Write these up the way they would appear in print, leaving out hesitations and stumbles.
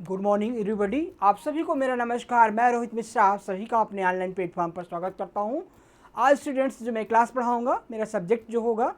Good morning everybody. आप सभी को मेरा नमस्कार। मैं रोहित मिश्रा आप सभी का अपने ऑनलाइन प्लेटफॉर्म पर स्वागत करता हूं। आज स्टूडेंट्स जो मैं क्लास पढ़ाऊंगा, मेरा सब्जेक्ट जो होगा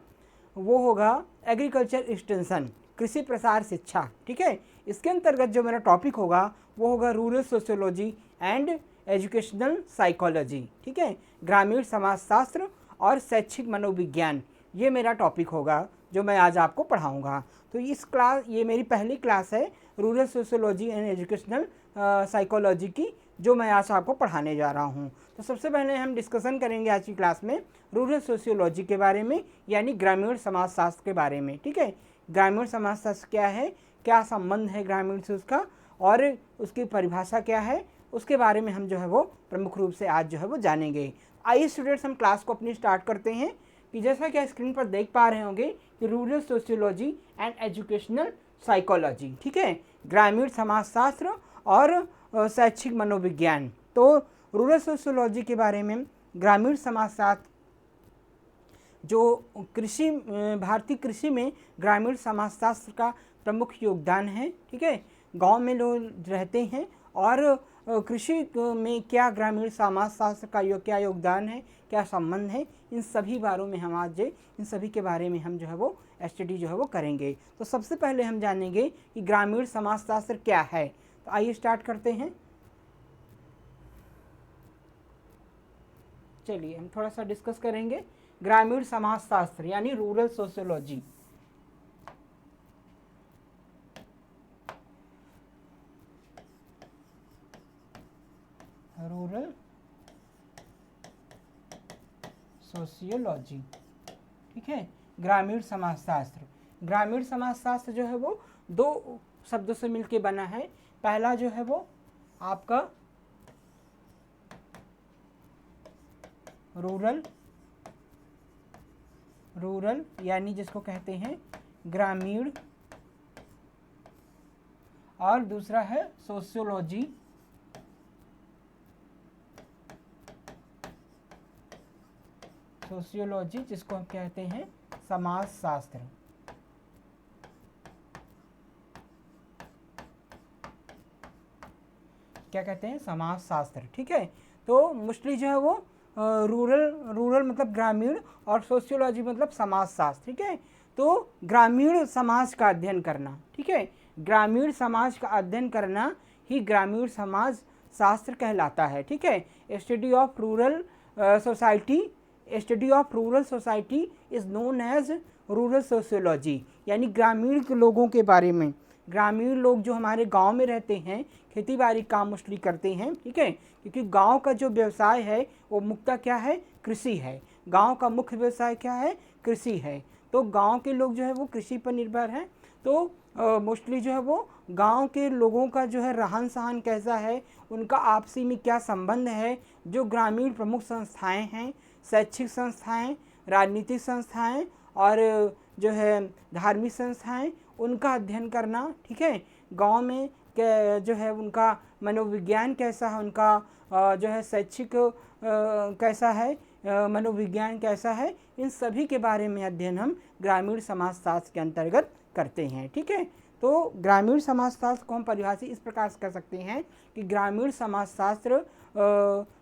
वो होगा एग्रीकल्चर एक्सटेंशन, कृषि प्रसार शिक्षा। ठीक है, इसके अंतर्गत जो मेरा टॉपिक होगा वो होगा rural sociology and educational psychology. ठीक है, ग्रामीण समाजशास्त्र और शैक्षिक मनोविज्ञान, ये मेरा टॉपिक होगा जो मैं आज आपको पढ़ाऊंगा। तो ये मेरी पहली क्लास है rural sociology and educational psychology की, जो मैं आज आपको पढ़ाने जा रहा हूँ। तो सबसे पहले हम डिस्कशन करेंगे आज की क्लास में रूरल सोशियोलॉजी के बारे में, यानी ग्रामीण समाजशास्त्र के बारे में। ठीक है, ग्रामीण समाजशास्त्र क्या है, क्या संबंध है ग्रामीण से उसका, और उसकी परिभाषा क्या है, उसके बारे में हम जो है वो प्रमुख रूप से आज जो है वो जानेंगे। आइए स्टूडेंट्स, हम क्लास को अपनी स्टार्ट करते हैं। कि जैसा कि स्क्रीन पर देख पा रहे होंगे कि rural sociology and educational psychology, ठीक है, ग्रामीण समाजशास्त्र और शैक्षिक मनोविज्ञान। तो रूरल सोशियोलॉजी के बारे में, ग्रामीण समाजशास्त्र जो कृषि, भारतीय कृषि में ग्रामीण समाजशास्त्र का प्रमुख योगदान है। ठीक है, गांव में लोग रहते हैं और कृषि में क्या ग्रामीण समाजशास्त्र का क्या योगदान है, क्या संबंध है, इन सभी बारों में हम आज इन सभी के बारे में हम जो है वो स्टडी जो है वो करेंगे। तो सबसे पहले हम जानेंगे कि ग्रामीण समाजशास्त्र क्या है। तो आइए स्टार्ट करते हैं। चलिए हम थोड़ा सा डिस्कस करेंगे ग्रामीण समाजशास्त्र यानी रूरल सोशियोलॉजी। रूरल सोशियोलॉजी, ठीक है, ग्रामीण समाजशास्त्र। ग्रामीण समाजशास्त्र जो है वो दो शब्दों से मिलकर बना है। पहला जो है वो आपका रूरल यानी जिसको कहते हैं ग्रामीण, और दूसरा है सोशियोलॉजी, जिसको हम कहते हैं समाजशास्त्र। क्या कहते हैं, समाजशास्त्र। ठीक है, तो मोस्टली जो है वो रूरल मतलब ग्रामीण और सोशियोलॉजी मतलब समाजशास्त्र। ठीक है, तो ग्रामीण समाज का अध्ययन करना, ठीक है, ग्रामीण समाज का अध्ययन करना ही ग्रामीण समाज शास्त्र कहलाता है। ठीक है, study of rural society is known as rural sociology, यानी ग्रामीण के लोगों के बारे में। ग्रामीण लोग जो हमारे गांव में रहते हैं, खेती बाड़ी काम मोस्टली करते हैं। ठीक है, क्योंकि गांव का जो व्यवसाय है वो मुख्यतः क्या है, कृषि है। गांव का मुख्य व्यवसाय क्या है, कृषि है। तो गांव के लोग जो है वो कृषि पर निर्भर हैं। तो मोस्टली जो है वो गांव के लोगों का जो है रहन सहन कैसा है, उनका आपसी में क्या संबंध है, जो ग्रामीण प्रमुख संस्थाएं हैं, शैक्षिक संस्थाएं, राजनीतिक संस्थाएं और जो है धार्मिक संस्थाएं, उनका अध्ययन करना। ठीक है, गांव में जो है उनका मनोविज्ञान कैसा है, उनका जो है शैक्षिक कैसा है, मनोविज्ञान कैसा है, इन सभी के बारे में अध्ययन हम ग्रामीण समाजशास्त्र के अंतर्गत करते हैं। ठीक है, तो ग्रामीण समाजशास्त्र को हम परिभाषित इस प्रकार से कर सकते हैं कि ग्रामीण समाजशास्त्र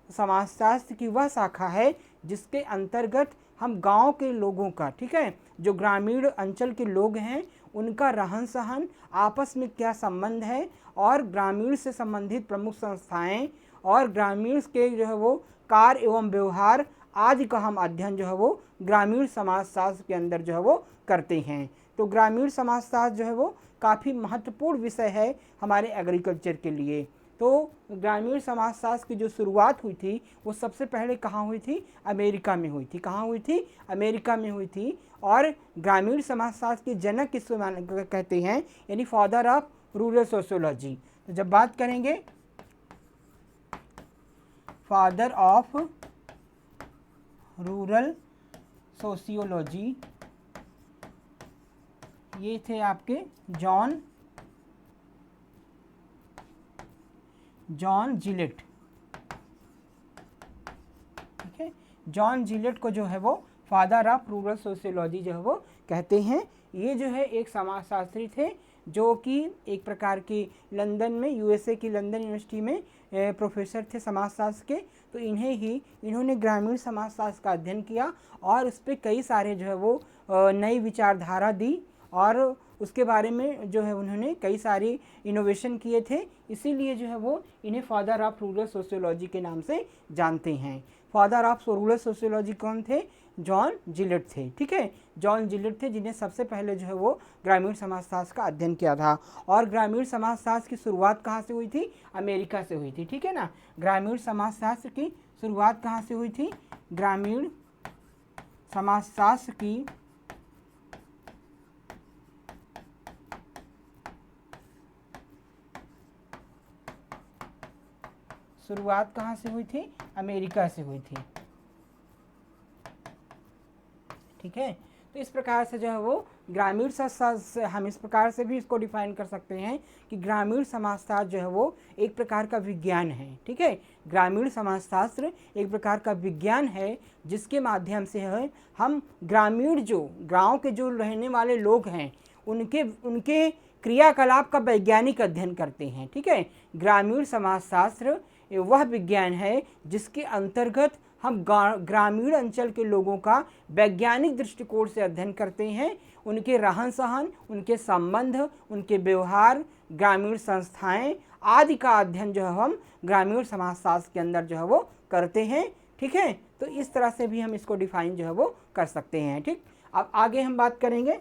समाजशास्त्र की वह शाखा है जिसके अंतर्गत हम गांव के लोगों का, ठीक है, जो ग्रामीण अंचल के लोग हैं, उनका रहन सहन, आपस में क्या संबंध है, और ग्रामीण से संबंधित प्रमुख संस्थाएं और ग्रामीण के जो है वो कार्य एवं व्यवहार आदि का हम अध्ययन जो है वो ग्रामीण समाजशास्त्र के अंदर जो है वो करते हैं। तो ग्रामीण समाजशास्त्र जो है वो काफ़ी महत्वपूर्ण विषय है हमारे एग्रीकल्चर के लिए। तो ग्रामीण समाजशास्त्र की जो शुरुआत हुई थी वो सबसे पहले कहाँ हुई थी, अमेरिका में हुई थी। कहाँ हुई थी, अमेरिका में हुई थी। और ग्रामीण समाजशास्त्र के जनक किसको कहते हैं, यानी फादर ऑफ रूरल सोशियोलॉजी। तो जब बात करेंगे फादर ऑफ रूरल सोशियोलॉजी, ये थे आपके जॉन जिलेट। ठीक है, जॉन जिलेट को जो है वो फादर ऑफ रूरल सोशियोलॉजी जो है वो कहते हैं। ये जो है एक समाजशास्त्री थे जो कि एक प्रकार के लंदन में, यूएसए की लंदन यूनिवर्सिटी में प्रोफेसर थे समाजशास्त्र के। तो इन्होंने ग्रामीण समाजशास्त्र का अध्ययन किया और उस पर कई सारे जो है वो नई विचारधारा दी और उसके बारे में जो है उन्होंने कई सारे इनोवेशन किए थे। इसीलिए जो है वो इन्हें फादर ऑफ रूरल सोशियोलॉजी के नाम से जानते हैं। फादर ऑफ रूरल सोशियोलॉजी कौन थे? जॉन जिलेट थे। ठीक है, जॉन जिलेट थे जिन्हें सबसे पहले जो है वो ग्रामीण समाजशास्त्र का अध्ययन किया था। और ग्रामीण समाजशास्त्र की शुरुआत कहाँ से हुई थी? अमेरिका से हुई थी। ठीक है ना, ग्रामीण समाजशास्त्र की शुरुआत कहाँ से हुई थी? ग्रामीण समाजशास्त्र की शुरुआत कहाँ से हुई थी? अमेरिका से हुई थी। ठीक है, तो इस प्रकार से जो है वो ग्रामीण समाजशास्त्र, हम इस प्रकार से भी इसको डिफाइन कर सकते हैं कि ग्रामीण समाजशास्त्र जो है वो एक प्रकार का विज्ञान है। ठीक है, ग्रामीण समाजशास्त्र एक प्रकार का विज्ञान है जिसके माध्यम से है हम ग्रामीण जो गांव के जो रहने वाले लोग हैं उनके क्रियाकलाप का वैज्ञानिक अध्ययन करते हैं। ठीक है, ग्रामीण समाजशास्त्र वह विज्ञान है जिसके अंतर्गत हम ग्रामीण अंचल के लोगों का वैज्ञानिक दृष्टिकोण से अध्ययन करते हैं, उनके रहन सहन, उनके संबंध, उनके व्यवहार, ग्रामीण संस्थाएं आदि का अध्ययन जो है हम ग्रामीण समाजशास्त्र के अंदर जो है वो करते हैं। ठीक है, तो इस तरह से भी हम इसको डिफाइन जो है वो कर सकते हैं। ठीक, अब आगे हम बात करेंगे,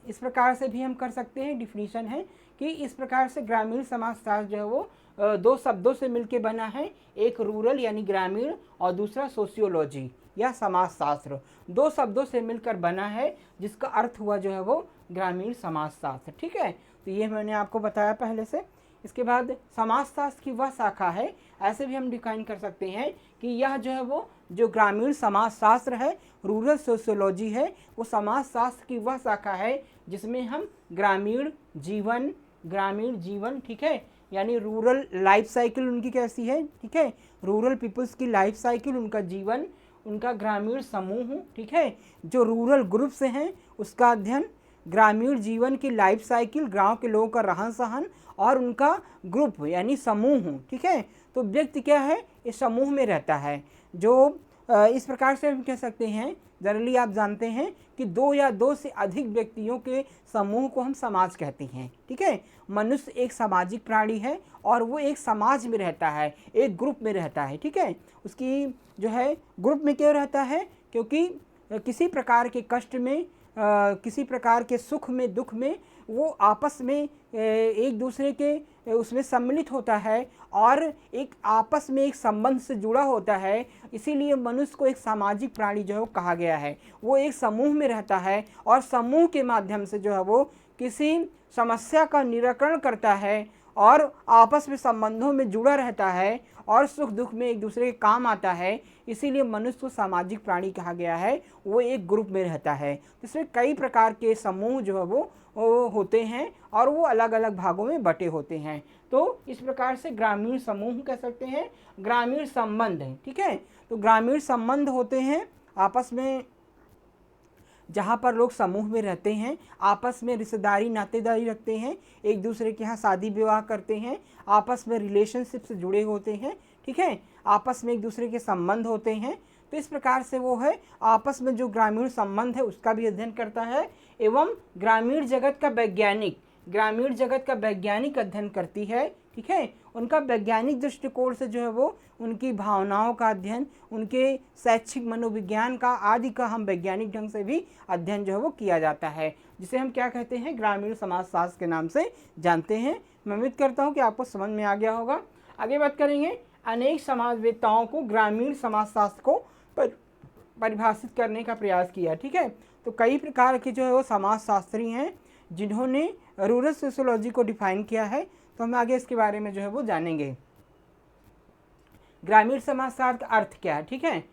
इस प्रकार से भी हम कर सकते हैं। डिफिनीशन है कि इस प्रकार से ग्रामीण समाजशास्त्र जो है वो दो शब्दों से मिलकर बना है, एक रूरल यानी ग्रामीण और दूसरा सोशियोलॉजी या समाजशास्त्र। दो शब्दों से मिलकर बना है जिसका अर्थ हुआ जो है वो ग्रामीण समाजशास्त्र। ठीक है, तो ये मैंने आपको बताया पहले से। इसके बाद समाजशास्त्र की वह शाखा है, ऐसे भी हम डिफाइन कर सकते हैं कि यह जो है वो जो ग्रामीण समाजशास्त्र है, रूरल सोशियोलॉजी है, वो समाजशास्त्र की वह शाखा है जिसमें हम ग्रामीण जीवन, ठीक है, यानी रूरल लाइफ साइकिल उनकी कैसी है, ठीक है, रूरल पीपल्स की लाइफ साइकिल, उनका जीवन, उनका ग्रामीण समूह, ठीक है, जो रूरल ग्रुप से हैं उसका अध्ययन, ग्रामीण जीवन की लाइफ साइकिल, गांव के लोगों का रहन सहन और उनका ग्रुप यानी समूह। ठीक है, तो व्यक्ति क्या है, इस समूह में रहता है। जो इस प्रकार से हम कह सकते हैं, जनरली आप जानते हैं कि दो या दो से अधिक व्यक्तियों के समूह को हम समाज कहते हैं। ठीक है, मनुष्य एक सामाजिक प्राणी है और वो एक समाज में रहता है, एक ग्रुप में रहता है। ठीक है, उसकी जो है ग्रुप में क्यों रहता है? क्योंकि किसी प्रकार के कष्ट में, किसी प्रकार के सुख में, दुख में वो आपस में एक दूसरे के उसमें सम्मिलित होता है और एक आपस में एक संबंध से जुड़ा होता है। इसीलिए मनुष्य को एक सामाजिक प्राणी जो है वो कहा गया है। वो एक समूह में रहता है और समूह के माध्यम से जो है वो किसी समस्या का निराकरण करता है और आपस में संबंधों में जुड़ा रहता है और सुख दुख में एक दूसरे के काम आता है। इसीलिए मनुष्य को सामाजिक प्राणी कहा गया है, वो एक ग्रुप में रहता है। इसमें कई प्रकार के समूह जो है वो होते हैं और वो अलग अलग भागों में बटे होते हैं। तो इस प्रकार से ग्रामीण समूह कह सकते हैं, ग्रामीण संबंध है। ठीक है, तो ग्रामीण संबंध होते हैं आपस में, जहाँ पर लोग समूह में रहते हैं, आपस में रिश्तेदारी नातेदारी रखते हैं, एक दूसरे के यहाँ शादी विवाह करते हैं, आपस में रिलेशनशिप से जुड़े होते हैं। ठीक है, आपस में एक दूसरे के संबंध होते हैं। तो इस प्रकार से वो है आपस में जो ग्रामीण संबंध है उसका भी अध्ययन करता है एवं ग्रामीण जगत का वैज्ञानिक अध्ययन करती है। ठीक है, उनका वैज्ञानिक दृष्टिकोण से जो है वो उनकी भावनाओं का अध्ययन, उनके शैक्षिक मनोविज्ञान का आदि का हम वैज्ञानिक ढंग से भी अध्ययन जो है वो किया जाता है, जिसे हम क्या कहते हैं, ग्रामीण समाजशास्त्र के नाम से जानते हैं। मैं उम्मीद करता हूँ कि आपको समझ में आ गया होगा। आगे बात करेंगे, अनेक समाजवेत्ताओं को ग्रामीण समाजशास्त्र को परिभाषित करने का प्रयास किया। ठीक है, तो कई प्रकार के जो है वो समाजशास्त्री हैं जिन्होंने रूरल सोशियोलॉजी को डिफाइन किया है। तो हम आगे इसके बारे में जो है वो जानेंगे। ग्रामीण समाजशास्त्र का अर्थ क्या है? ठीक है,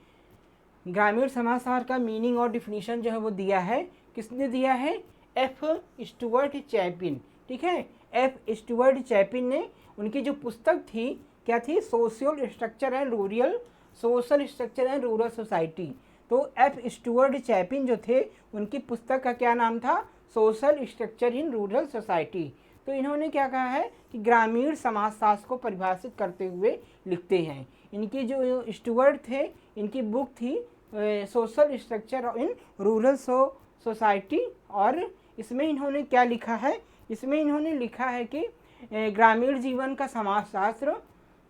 ग्रामीण समाजशास्त्र का मीनिंग और डिफिनीशन जो है वो दिया है, किसने दिया है? F Stuart Chapin. ठीक है, एफ स्टुअर्ट चैपिन ने, उनकी जो पुस्तक थी क्या थी? Social structure and rural society. तो एफ स्टुअर्ट चैपिन जो थे, उनकी पुस्तक का क्या नाम था, social structure in rural society. तो इन्होंने क्या कहा है कि ग्रामीण समाजशास्त्र को परिभाषित करते हुए लिखते हैं। इनकी जो स्टुअर्ट थे, इनकी बुक थी social structure in rural society, और इसमें इन्होंने क्या लिखा है, इसमें इन्होंने लिखा है कि ग्रामीण जीवन का समाजशास्त्र,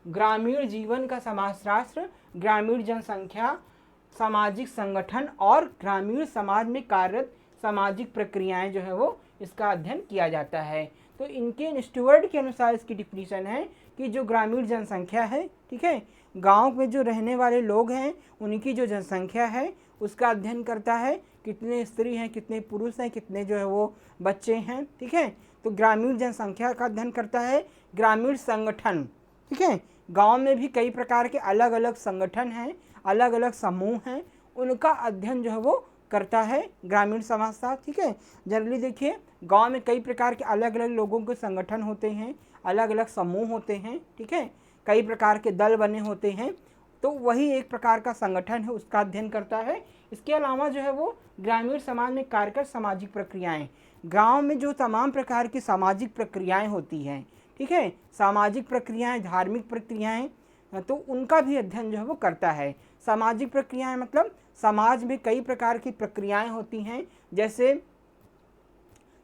ग्रामीण जीवन का समाजशास्त्र, ग्रामीण जनसंख्या, सामाजिक संगठन और ग्रामीण समाज में कार्यरत सामाजिक प्रक्रियाएं जो है वो इसका अध्ययन किया जाता है। तो इनके स्टुअर्ट के अनुसार इसकी डिफिनीशन है कि जो ग्रामीण जनसंख्या है, ठीक है, गांव में जो रहने वाले लोग हैं उनकी जो जनसंख्या है उसका अध्ययन करता है, कितने स्त्री हैं, कितने पुरुष हैं, कितने जो है वो बच्चे हैं, ठीक है। तो ग्रामीण जनसंख्या का अध्ययन करता है। ग्रामीण संगठन, ठीक है, गांव में भी कई प्रकार के अलग अलग संगठन हैं, अलग अलग समूह हैं, उनका अध्ययन जो है वो करता है ग्रामीण समाजशास्त्र, ठीक है। जनरली देखिए गांव में कई प्रकार के अलग अलग लोगों के संगठन होते हैं, अलग अलग समूह होते हैं, ठीक है, कई प्रकार के दल बने होते हैं, तो वही एक प्रकार का संगठन है, उसका अध्ययन करता है। इसके अलावा जो है वो ग्रामीण समाज में कार्यकर सामाजिक प्रक्रियाएं, गांव में जो तमाम प्रकार की सामाजिक प्रक्रियाएं होती हैं, ठीक है, सामाजिक प्रक्रियाएं, धार्मिक प्रक्रियाएं, तो उनका भी अध्ययन जो है वो करता है। सामाजिक प्रक्रियाएं मतलब समाज में कई प्रकार की प्रक्रियाएं होती हैं, जैसे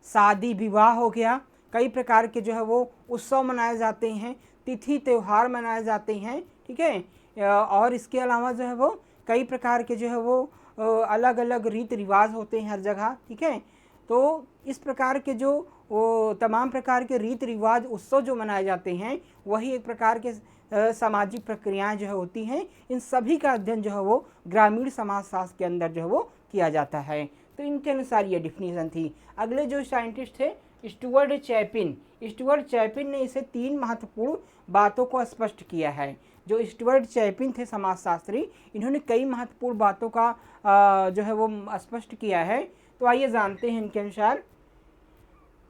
शादी विवाह हो गया, कई प्रकार के जो है वो उत्सव मनाए जाते हैं, तिथि त्यौहार मनाए जाते हैं, ठीक है, और इसके अलावा जो है वो कई प्रकार के जो है वो अलग अलग रीति रिवाज होते हैं हर जगह, ठीक है। तो इस प्रकार के जो तमाम प्रकार के रीति रिवाज उत्सव जो मनाए जाते हैं वही एक प्रकार के सामाजिक प्रक्रियाएं जो है होती हैं। इन सभी का अध्ययन जो है वो ग्रामीण समाजशास्त्र के अंदर जो है वो किया जाता है। तो इनके अनुसार ये डिफिनीशन थी। अगले जो साइंटिस्ट थे स्टुअर्ट चैपिन, स्टुअर्ट चैपिन ने इसे 3 महत्वपूर्ण बातों को स्पष्ट किया है। जो स्टुअर्ट चैपिन थे समाजशास्त्री, इन्होंने कई महत्वपूर्ण बातों का जो है वो स्पष्ट किया है। तो आइए जानते हैं इनके अनुसार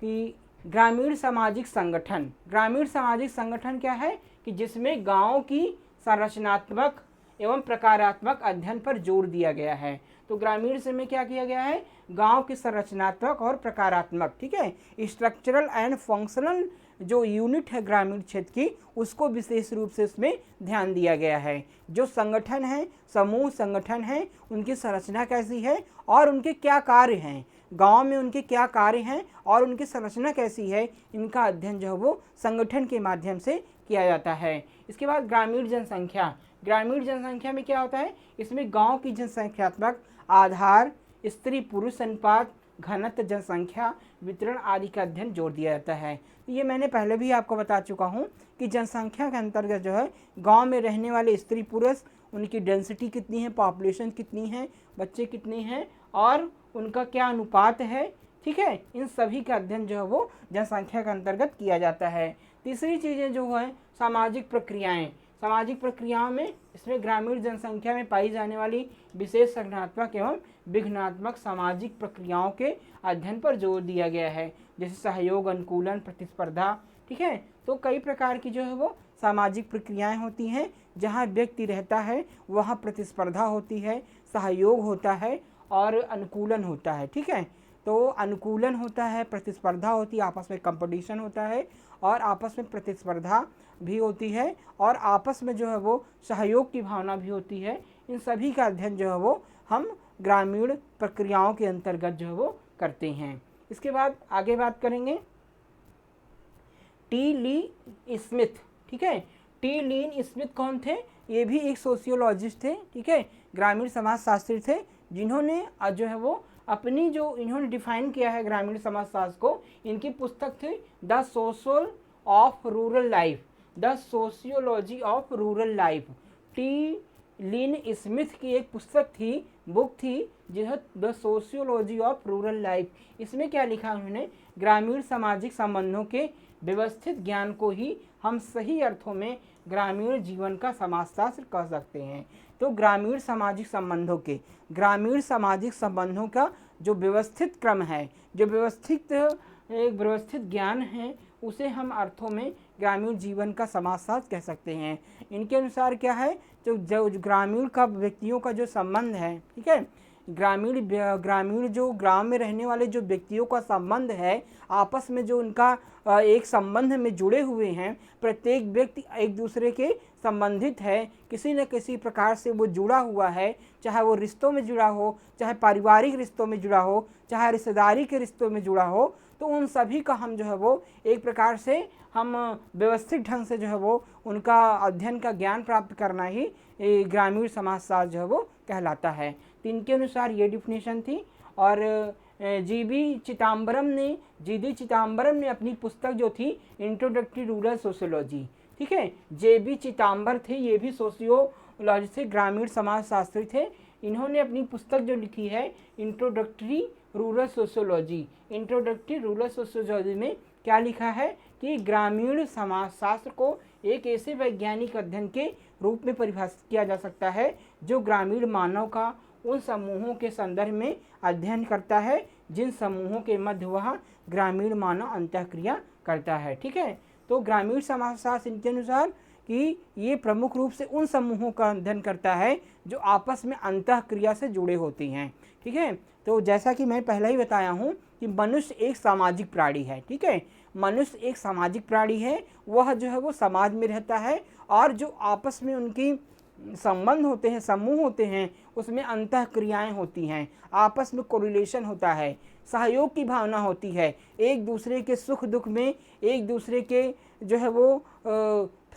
कि ग्रामीण सामाजिक संगठन, ग्रामीण सामाजिक संगठन क्या है कि जिसमें गांव की संरचनात्मक एवं प्रकारात्मक अध्ययन पर जोर दिया गया है। तो ग्रामीण से में क्या किया गया है, गांव की संरचनात्मक और प्रकारात्मक, ठीक है, स्ट्रक्चरल एंड फंक्शनल जो यूनिट है ग्रामीण क्षेत्र की, उसको विशेष रूप से इसमें ध्यान दिया गया है। जो संगठन है, समूह संगठन है, उनकी संरचना कैसी है और उनके क्या कार्य हैं, गांव में उनके क्या कार्य हैं और उनकी संरचना कैसी है, इनका अध्ययन जो है वो संगठन के माध्यम से किया जाता है। इसके बाद ग्रामीण जनसंख्या, ग्रामीण जनसंख्या में क्या होता है, इसमें गांव की जनसंख्यात्मक आधार, स्त्री पुरुष अनुपात, घनत्व, जनसंख्या वितरण आदि का अध्ययन जोड़ दिया जाता है। तो ये मैंने पहले भी आपको बता चुका हूँ कि जनसंख्या के अंतर्गत जो है गांव में रहने वाले स्त्री पुरुष, उनकी डेंसिटी कितनी है, पॉपुलेशन कितनी है, बच्चे कितने हैं और उनका क्या अनुपात है, ठीक है, इन सभी का अध्ययन जो है वो जनसंख्या के अंतर्गत किया जाता है। तीसरी चीज़ें जो है सामाजिक प्रक्रियाएं, सामाजिक प्रक्रियाओं में इसमें ग्रामीण जनसंख्या में पाई जाने वाली विशेष संगठनात्मक एवं विघटनात्मक सामाजिक प्रक्रियाओं के अध्ययन पर जोर दिया गया है, जैसे सहयोग, अनुकूलन, प्रतिस्पर्धा, ठीक है। तो कई प्रकार की जो है वो सामाजिक प्रक्रियाएं होती हैं, जहां व्यक्ति रहता है वहां प्रतिस्पर्धा होती है, सहयोग होता है और अनुकूलन होता है, ठीक है। तो अनुकूलन होता है, प्रतिस्पर्धा होती है, आपस में कंपटीशन होता है और आपस में प्रतिस्पर्धा भी होती है और आपस में जो है वो सहयोग की भावना भी होती है। इन सभी का अध्ययन जो है वो हम ग्रामीण प्रक्रियाओं के अंतर्गत जो है वो करते हैं। इसके बाद आगे बात करेंगे टी ली स्मिथ, ठीक है। टी लीन स्मिथ कौन थे, ये भी एक सोशियोलॉजिस्ट थे, ठीक है, ग्रामीण समाजशास्त्री थे, जिन्होंने जो है वो अपनी जो इन्होंने डिफाइन किया है ग्रामीण समाजशास्त्र को। इनकी पुस्तक थी the social of rural life, the sociology of rural life. T Lynn Smith की एक पुस्तक थी, बुक थी, जिसे the sociology of rural life. इसमें क्या लिखा उन्होंने, ग्रामीण सामाजिक संबंधों के व्यवस्थित ज्ञान को ही हम सही अर्थों में ग्रामीण जीवन का समाजशास्त्र कह सकते हैं। तो ग्रामीण सामाजिक संबंधों के, ग्रामीण सामाजिक संबंधों का जो व्यवस्थित क्रम है, जो व्यवस्थित ज्ञान है, उसे हम अर्थों में ग्रामीण जीवन का समाजशास्त्र कह सकते हैं। इनके अनुसार क्या है, जो ग्रामीण का व्यक्तियों का जो संबंध है, ठीक है, ग्रामीण जो गांव में रहने वाले जो व्यक्तियों का संबंध है, आपस में जो उनका एक संबंध में जुड़े हुए हैं, प्रत्येक व्यक्ति एक दूसरे के संबंधित है, किसी न किसी प्रकार से वो जुड़ा हुआ है, चाहे वो रिश्तों में जुड़ा हो, चाहे पारिवारिक रिश्तों में जुड़ा हो, चाहे रिश्तेदारी के रिश्तों में जुड़ा हो, तो उन सभी का हम जो है वो एक प्रकार से हम व्यवस्थित ढंग से जो है वो उनका अध्ययन का ज्ञान प्राप्त करना ही ग्रामीण समाजशास्त्र जो है वो कहलाता है। तो इनके अनुसार ये डिफिनेशन थी। और जी.डी. चिदंबरम ने अपनी पुस्तक जो थी इंट्रोडक्टरी रूरल सोशियोलॉजी, ठीक है, जे.बी. चिदंबरम थे, ये भी सोशियोलॉजी से ग्रामीण समाजशास्त्री थे। इन्होंने अपनी पुस्तक जो लिखी है introductory rural sociology, introductory rural sociology में क्या लिखा है कि ग्रामीण समाजशास्त्र को एक ऐसे वैज्ञानिक अध्ययन के रूप में परिभाषित किया जा सकता है जो ग्रामीण मानव का उन समूहों के संदर्भ में अध्ययन करता है जिन समूहों के मध्य वह ग्रामीण मानव अंतःक्रिया करता है। ठीक है, तो ग्रामीण समाजशास्त्र इनके अनुसार कि ये प्रमुख रूप से उन समूहों का अध्ययन करता है जो आपस में अंतःक्रिया से जुड़े होते हैं। ठीक है, तो जैसा कि मैं पहले ही बताया हूँ कि मनुष्य एक सामाजिक प्राणी है। ठीक है, मनुष्य एक सामाजिक प्राणी है, वह जो है वो समाज में रहता है और जो आपस में उनकी संबंध होते हैं, समूह होते हैं, उसमें अंतःक्रियाएं होती हैं, आपस में कोरिलेशन होता है, सहयोग की भावना होती है, एक दूसरे के सुख दुख में, एक दूसरे के जो है वो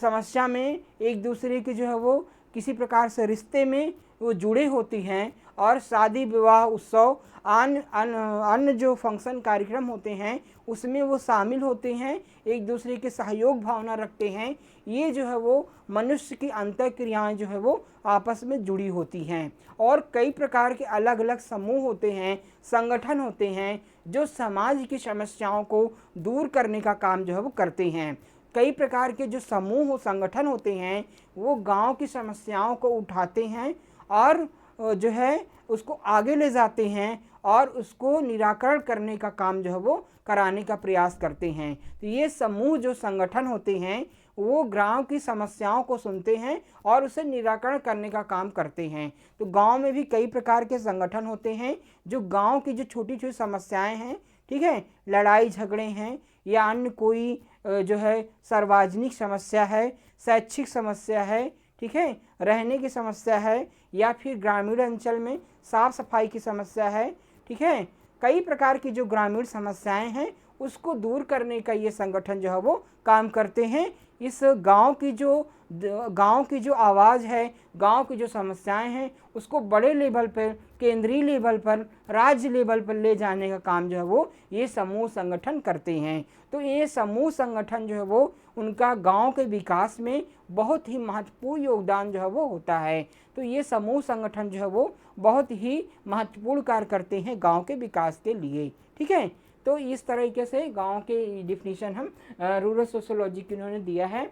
समस्या में, एक दूसरे के जो है वो किसी प्रकार से रिश्ते में वो जुड़े होती हैं और शादी विवाह उत्सव अन्य जो फंक्शन कार्यक्रम होते हैं उसमें वो शामिल होते हैं, एक दूसरे के सहयोग भावना रखते हैं। ये जो है वो मनुष्य की अंतःक्रियाएं जो है वो आपस में जुड़ी होती हैं और कई प्रकार के अलग अलग समूह होते हैं, संगठन होते हैं जो समाज की समस्याओं को दूर करने का काम जो है वो करते हैं। कई प्रकार के जो समूह संगठन होते हैं वो गांव की समस्याओं को उठाते हैं और जो है उसको आगे ले जाते हैं और उसको निराकरण करने का काम जो है वो कराने का प्रयास करते हैं। तो ये समूह जो संगठन होते हैं वो गांव की समस्याओं को सुनते हैं और उसे निराकरण करने का काम करते हैं। तो गांव में भी कई प्रकार के संगठन होते हैं जो गांव की जो छोटी छोटी समस्याएं हैं, ठीक है, लड़ाई झगड़े हैं या अन्य कोई जो है सार्वजनिक समस्या है, शैक्षिक समस्या है, ठीक है, रहने की समस्या है या फिर ग्रामीण अंचल में साफ सफाई की समस्या है, ठीक है, कई प्रकार की जो ग्रामीण समस्याएं हैं उसको दूर करने का ये संगठन जो है वो काम करते हैं। इस गांव की जो आवाज़ है, गांव की जो समस्याएं हैं उसको बड़े लेवल पर, केंद्रीय लेवल पर, राज्य लेवल पर ले जाने का काम जो है वो ये समूह संगठन करते हैं। तो ये समूह संगठन जो है वो उनका गांव के विकास में बहुत ही महत्वपूर्ण योगदान जो है वो होता है। तो ये समूह संगठन जो है वो बहुत ही महत्वपूर्ण कार्य करते हैं गांव के विकास के लिए। ठीक है, तो इस तरीके से गांव के डिफिनीशन हम रूरल सोशियोलॉजी की उन्होंने दिया है।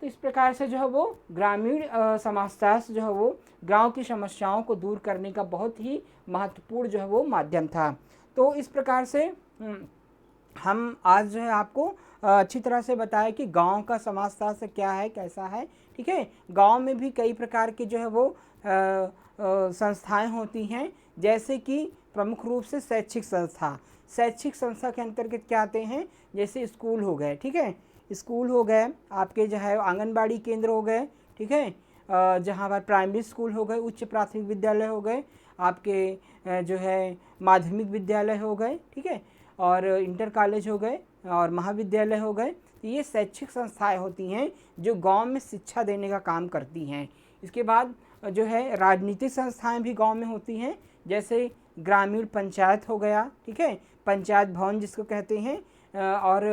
तो इस प्रकार से जो है वो ग्रामीण समाजशास्त्र जो है वो गांव की समस्याओं को दूर करने का बहुत ही महत्वपूर्ण जो है वो माध्यम था। तो इस प्रकार से हम आज जो है आपको अच्छी तरह से बताया कि गांव का समाजशास्त्र क्या है, कैसा है। ठीक है, गांव में भी कई प्रकार के जो है वो संस्थाएं होती हैं, जैसे कि प्रमुख रूप से शैक्षिक संस्था के अंतर्गत क्या आते हैं, जैसे स्कूल हो गए, ठीक है, स्कूल हो गए, आपके जो है आंगनबाड़ी केंद्र हो गए, ठीक है, जहाँ पर प्राइमरी स्कूल हो गए, उच्च प्राथमिक विद्यालय हो गए, आपके जो है माध्यमिक विद्यालय हो गए, ठीक है, और इंटर कॉलेज हो गए और महाविद्यालय हो गए। तो ये शैक्षिक संस्थाएं होती हैं जो गांव में शिक्षा देने का काम करती हैं। इसके बाद जो है राजनीतिक संस्थाएं भी गांव में होती हैं, जैसे ग्रामीण पंचायत हो गया, ठीक है, पंचायत भवन जिसको कहते हैं, और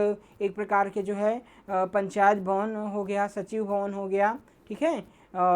एक प्रकार के जो है पंचायत भवन हो गया, सचिव भवन हो गया, ठीक है,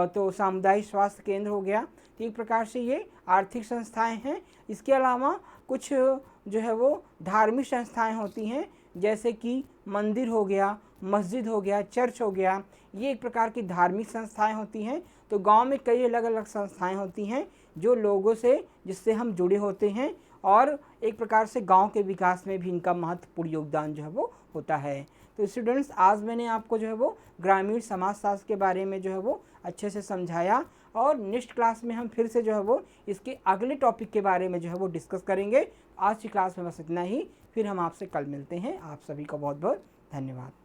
तो सामुदायिक स्वास्थ्य केंद्र हो गया। तो एक प्रकार से ये आर्थिक संस्थाएं हैं। इसके अलावा कुछ जो है वो धार्मिक संस्थाएं होती हैं, जैसे कि मंदिर हो गया, मस्जिद हो गया, चर्च हो गया, ये एक प्रकार की धार्मिक संस्थाएं होती हैं। तो गांव में कई अलग अलग संस्थाएं होती हैं जो लोगों से, जिससे हम जुड़े होते हैं और एक प्रकार से गांव के विकास में भी इनका महत्वपूर्ण योगदान जो है वो होता है। तो स्टूडेंट्स, आज मैंने आपको जो है वो ग्रामीण समाजशास्त्र के बारे में जो है वो अच्छे से समझाया, और नेक्स्ट क्लास में हम फिर से जो है वो इसके अगले टॉपिक के बारे में जो है वो डिस्कस करेंगे। आज की क्लास में बस इतना ही, फिर हम आपसे कल मिलते हैं। आप सभी का बहुत बहुत धन्यवाद।